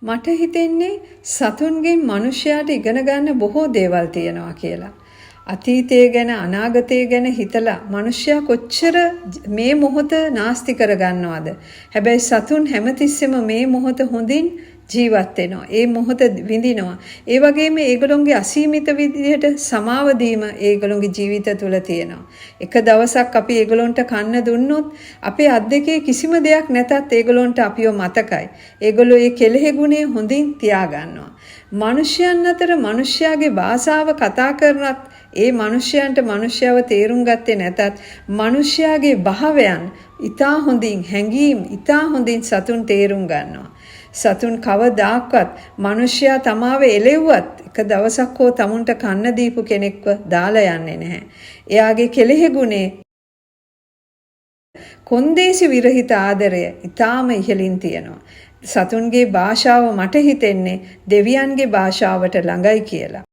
මට හිතෙන්නේ සතුන්ගෙන් මිනිසයාට ඉගෙන ගන්න බොහෝ දේවල් තියෙනවා කියලා. අතීතය ගැන අනාගතය ගැන හිතලා මිනිසයා කොච්චර මේ මොහොත නාස්ති කරගන්නවද? හැබැයි සතුන් හැමතිස්සෙම මේ මොහොත හොඳින් ජීවත් වෙනවා. ඒ මොහොත විඳිනවා. ඒ වගේම ඒගොල්ලොන්ගේ අසීමිත විදිහට සමාව දීම ඒගොල්ලොන්ගේ ජීවිත තුළ තියෙනවා. එක දවසක් අපි ඒගොල්ලොන්ට කන්න දුන්නොත් අපේ අත් දෙකේ කිසිම දෙයක් නැතත් ඒගොල්ලොන්ට අපිව මතකයි. ඒගොල්ලෝ ඒ කෙලෙහි ගුණය හොඳින් තියාගන්නවා. මිනිසයන් අතර මිනිසයාගේ භාෂාව කතා කරනත් ඒ මිනිසයන්ට මිනිසයව තේරුම් ගත්තේ නැතත් මිනිසයාගේ භාවයන් ඊටා හොඳින් හැංගීම් ඊටා හොඳින් සතුන් තේරුම් ගන්නවා. සතුන් කවදාක්වත් මිනිසයා තමාව එලෙව්වත් එක දවසක් හෝ තමුන්ට කන්න දීපු කෙනෙක්ව දාලා යන්නේ නැහැ. එයාගේ කෙලෙහි ගුණේ කොන්දේසි විරහිත ආදරය ඊටාම ඉහළින් තියෙනවා. සතුන්ගේ භාෂාව මට හිතෙන්නේ දෙවියන්ගේ භාෂාවට ළඟයි කියලා.